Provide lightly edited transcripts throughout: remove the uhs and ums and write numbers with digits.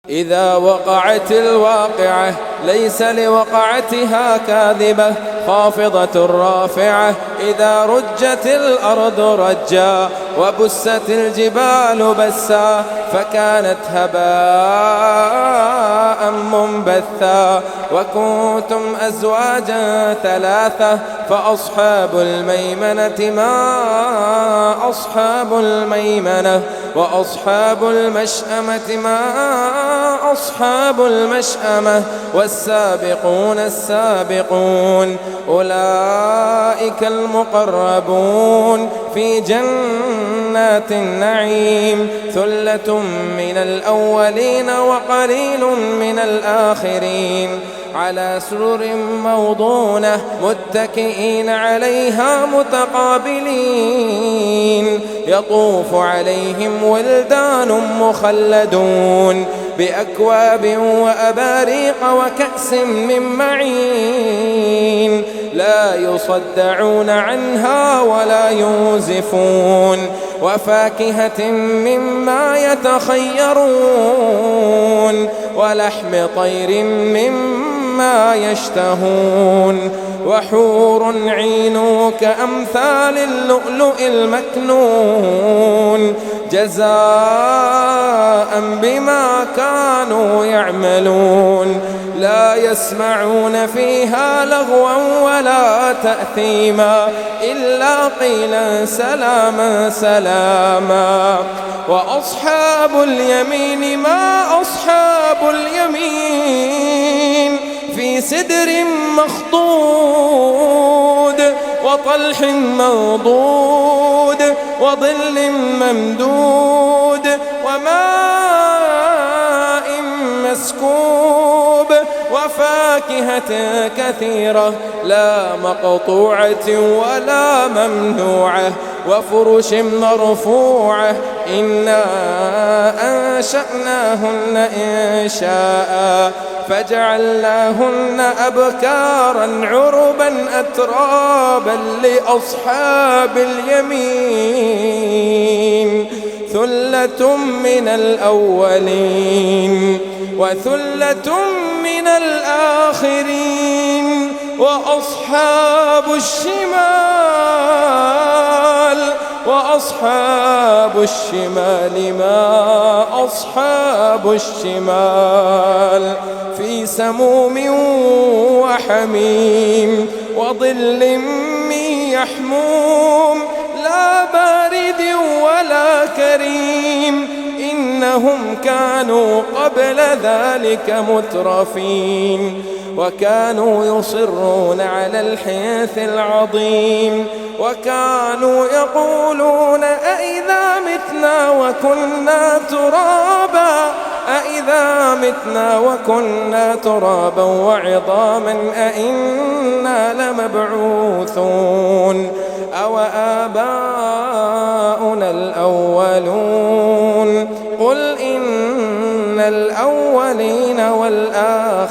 إذا وقعت الواقعة ليس لوقعتها كاذبة خافضة رافعة. إذا رجت الأرض رجا وبست الجبال بسا فكانت هباء منبثا. وكنتم أزواجا ثلاثة فأصحاب الميمنة ما أصحاب الميمنة وأصحاب المشأمة ما أصحاب المشأمة والسابقون السابقون أولئك المقربون في جنات النعيم. ثلة من الأولين وقليل من الآخرين على سرر موضونة متكئين عليها متقابلين. يطوف عليهم ولدان مخلدون بأكواب وأباريق وكأس من معين لا يصدعون عنها ولا ينزفون. وفاكهة مما يتخيرون ولحم طير مما يشتهون. وحور عين كأمثال اللؤلؤ المكنون جزاء بما كانوا يعملون. لا يسمعون فيها لغوا ولا تأثيما إلا قيلا سلاما سلاما. وأصحاب اليمين ما أصحاب اليمين في سدر مخضود وطلح منضود وظل ممدود وماء مسكوب وفاكهة كثيرة لا مقطوعة ولا ممنوعة وفرش مرفوعة. إنا أنشأناهن إنشاء فجعلناهن أبكارا عربا أترابا لأصحاب اليمين. ثلة من الأولين وثلة من الآخرين. وأصحاب الشمال ما أصحاب الشمال في سموم وحميم وظل من يحموم لا بارد ولا كريم. إنهم كانوا قبل ذلك مترفين وكانوا يصرون على الحنث العظيم وكانوا يقولون أئذا متنا وكنا ترابا وعظاما أئنا لمبعوثون أو آباؤنا الأولون. قل إن الأولين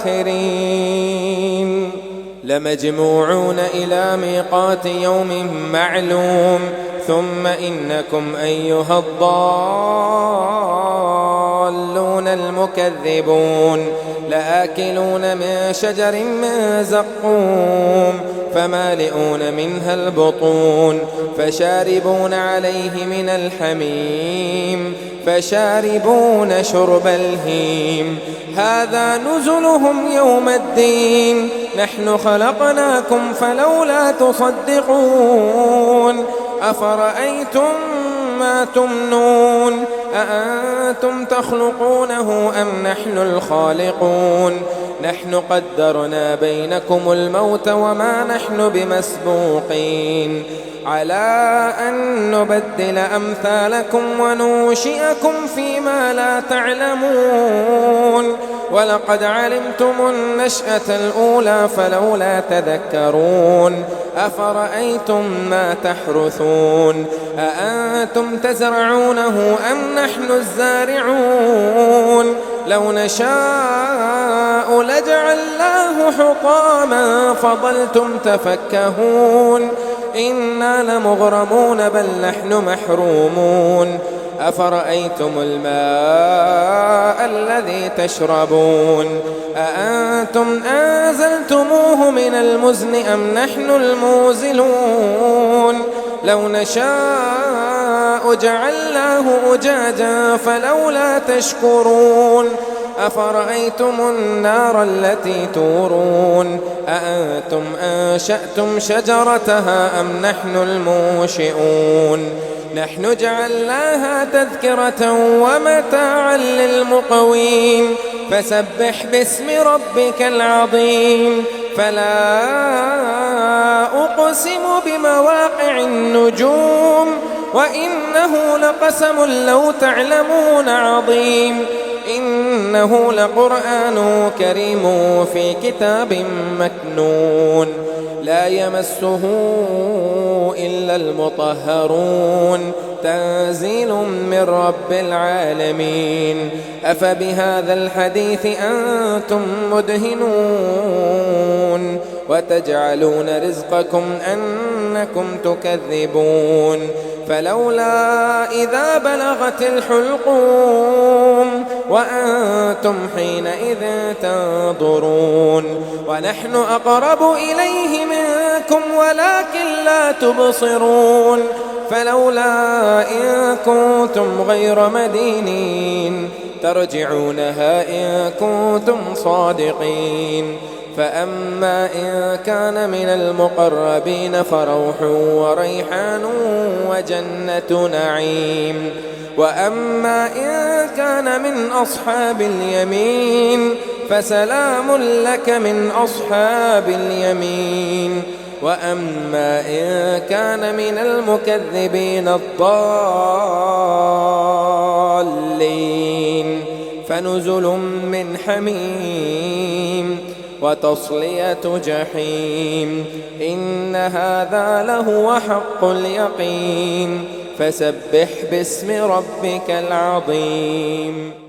والآخرين لمجموعون إلى ميقات يوم معلوم. ثم إنكم أيها الضالون المكذبون لآكلون من شجر من زقوم فمالئون منها البطون فشاربون عليه من الحميم فشاربون شرب الهيم. هذا نزلهم يوم الدين نحن خلقناكم فلولا تصدقون. أفرأيتم ما تمنون أأنتم تخلقونه أم نحن الخالقون. نحن قدرنا بينكم الموت وما نحن بمسبوقين على أن نبدل أمثالكم وننشئكم فيما لا تعلمون. ولقد علمتم النشأة الأولى فلولا تذكرون. أفرأيتم ما تحرثون أأنتم تزرعونه أم نحن الزارعون. لو نشاء لجعلناه حطاما فظلتم تفكهون. إنا لمغرمون بل نحن محرومون. أفرأيتم الماء الذي تشربون أأنتم أنزلتموه من المزن أم نحن المنزلون لو نشاء جعلناه أجاجا فلولا تشكرون أفرأيتم النار التي تورون أأنتم أنشأتم شجرتها أم نحن المنشئون نحن جعلناها تذكرة ومتاعا للمقوين فسبح باسم ربك العظيم فلا أقسم بمواقع النجوم وإنه لقسم لو تعلمون عظيم إنه لقرآن كريم في كتاب مكنون لا يمسه إلا المطهرون تنزيل من رب العالمين أفبهذا الحديث أنتم مدهنون وتجعلون رزقكم أنكم تكذبون فلولا إذا بلغت الحلقوم وأنتم حينئذ تنظرون ونحن أقرب إليه منكم ولكن لا تبصرون فلولا إن كنتم غير مدينين ترجعونها إن كنتم صادقين فأما إن كان من المقربين فروح وريحان وجنة نعيم وأما إن كان من أصحاب اليمين فسلام لك من أصحاب اليمين وأما إن كان من المكذبين الضالين فنزل من حميم وتصلية جحيم إن هذا لهو حق اليقين فسبح باسم ربك العظيم.